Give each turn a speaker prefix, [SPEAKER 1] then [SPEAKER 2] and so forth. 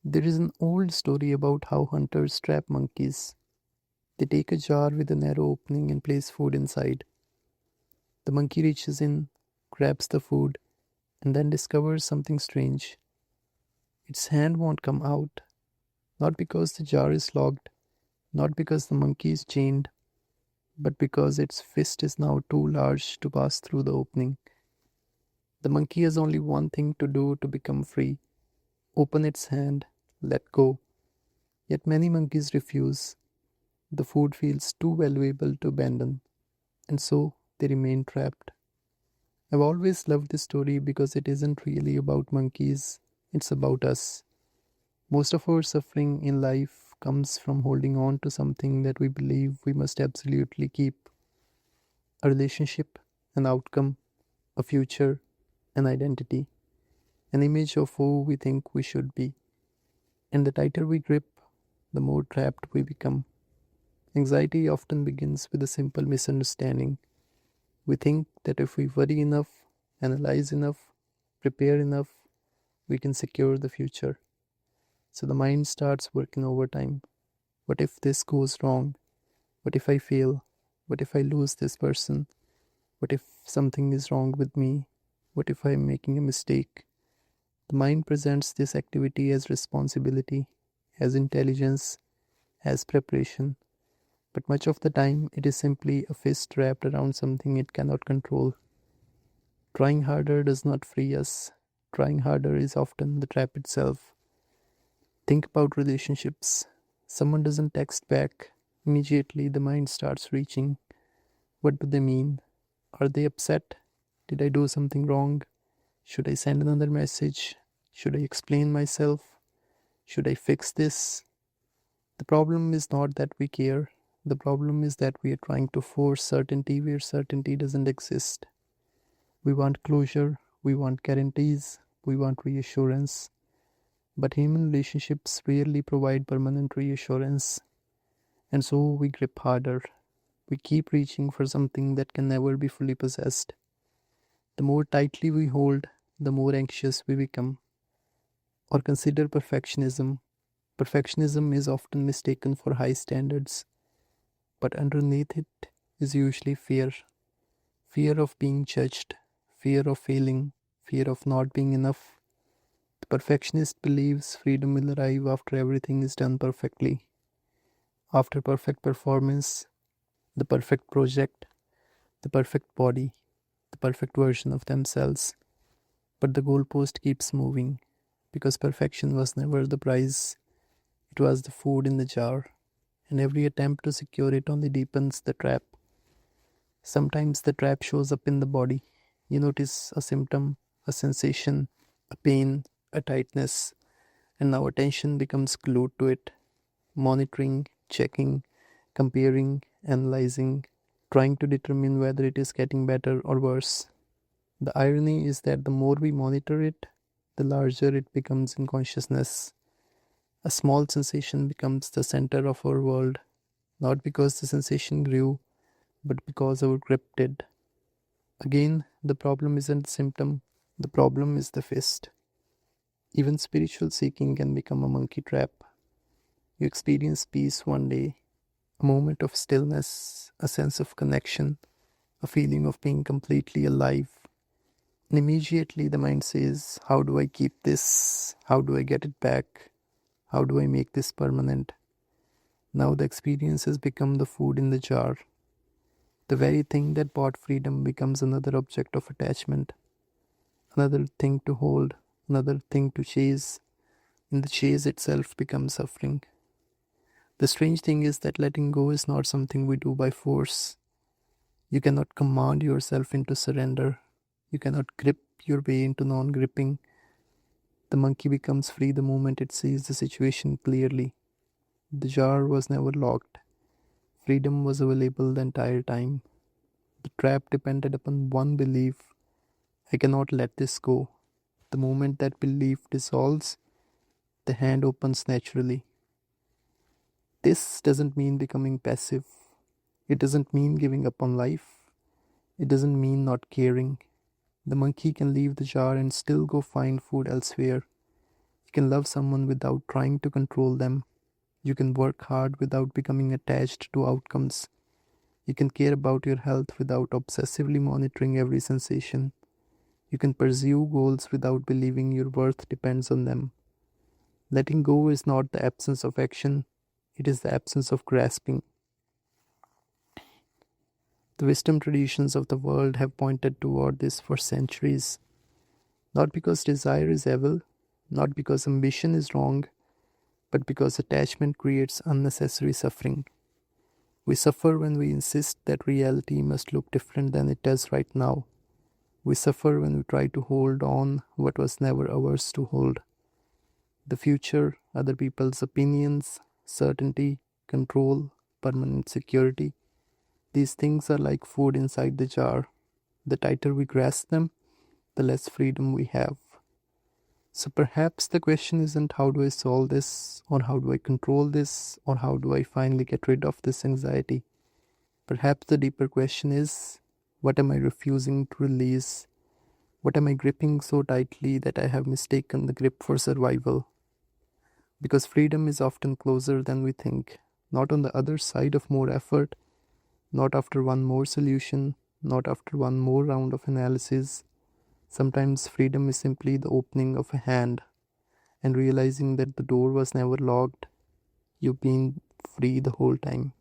[SPEAKER 1] There is an old story about how hunters trap monkeys. They take a jar with a narrow opening and place food inside. The monkey reaches in, grabs the food, and then discovers something strange. Its hand won't come out, not because the jar is locked, not because the monkey is chained, but because its fist is now too large to pass through the opening. The monkey has only one thing to do to become free: open its hand, let go. Yet many monkeys refuse. The food feels too valuable to abandon, and so they remain trapped. I've always loved this story because it isn't really about monkeys, it's about us. Most of our suffering in life comes from holding on to something that we believe we must absolutely keep: a relationship, an outcome, a future, an identity, an image of who we think we should be. And the tighter we grip, the more trapped we become. Anxiety often begins with a simple misunderstanding. We think that if we worry enough, analyze enough, prepare enough, we can secure the future. So the mind starts working overtime. What if this goes wrong? What if I fail? What if I lose this person? What if something is wrong with me? What if I am making a mistake? The mind presents this activity as responsibility, as intelligence, as preparation, but much of the time it is simply a fist wrapped around something it cannot control. Trying harder does not free us. Trying harder is often the trap itself. Think about relationships. Someone doesn't text back. Immediately the mind starts reaching. What do they mean? Are they upset? Did I do something wrong? Should I send another message? Should I explain myself? Should I fix this? The problem is not that we care. The problem is that we are trying to force certainty where certainty doesn't exist. We want closure, we want guarantees, we want reassurance. But human relationships rarely provide permanent reassurance. And so we grip harder. We keep reaching for something that can never be fully possessed. The more tightly we hold, the more anxious we become. Or consider perfectionism. Perfectionism is often mistaken for high standards, but underneath it is usually fear: fear of being judged, fear of failing, fear of not being enough. The perfectionist believes freedom will arrive after everything is done perfectly, after perfect performance, the perfect project, the perfect body, the perfect version of themselves. But the goalpost keeps moving because perfection was never the prize, it was the food in the jar, and every attempt to secure it only deepens the trap. Sometimes the trap shows up in the body. You notice a symptom, a sensation, a pain, a tightness, and now attention becomes glued to it, monitoring, checking, comparing, analyzing, trying to determine whether it is getting better or worse. The irony is that the more we monitor it, the larger it becomes in consciousness. A small sensation becomes the center of our world, not because the sensation grew, but because our grip did. Again, the problem isn't the symptom, the problem is the fist. Even spiritual seeking can become a monkey trap. You experience peace one day, a moment of stillness, a sense of connection, a feeling of being completely alive. And immediately the mind says, how do I keep this? How do I get it back? How do I make this permanent? Now the experience has become the food in the jar. The very thing that brought freedom becomes another object of attachment, another thing to hold, another thing to chase, and the chase itself becomes suffering. The strange thing is that letting go is not something we do by force. You cannot command yourself into surrender. You cannot grip your way into non gripping. The monkey becomes free the moment it sees the situation clearly. The jar was never locked. Freedom was available the entire time. The trap depended upon one belief: I cannot let this go. The moment that belief dissolves, the hand opens naturally. This doesn't mean becoming passive. It doesn't mean giving up on life. It doesn't mean not caring. The monkey can leave the jar and still go find food elsewhere. He can love someone without trying to control them. You can work hard without becoming attached to outcomes. You can care about your health without obsessively monitoring every sensation. You can pursue goals without believing your worth depends on them. Letting go is not the absence of action, it is the absence of grasping. The wisdom traditions of the world have pointed toward this for centuries. Not because desire is evil, not because ambition is wrong, but because attachment creates unnecessary suffering. We suffer when we insist that reality must look different than it does right now. We suffer when we try to hold on what was never ours to hold. The future, other people's opinions, certainty, control, permanent security. These things are like food inside the jar. The tighter we grasp them, the less freedom we have. So perhaps the question isn't how do I solve this, or how do I control this, or how do I finally get rid of this anxiety. Perhaps the deeper question is, what am I refusing to release? What am I gripping so tightly that I have mistaken the grip for survival? Because freedom is often closer than we think, not on the other side of more effort, not after one more solution, not after one more round of analysis. Sometimes freedom is simply the opening of a hand and realizing that the door was never locked. You've been free the whole time.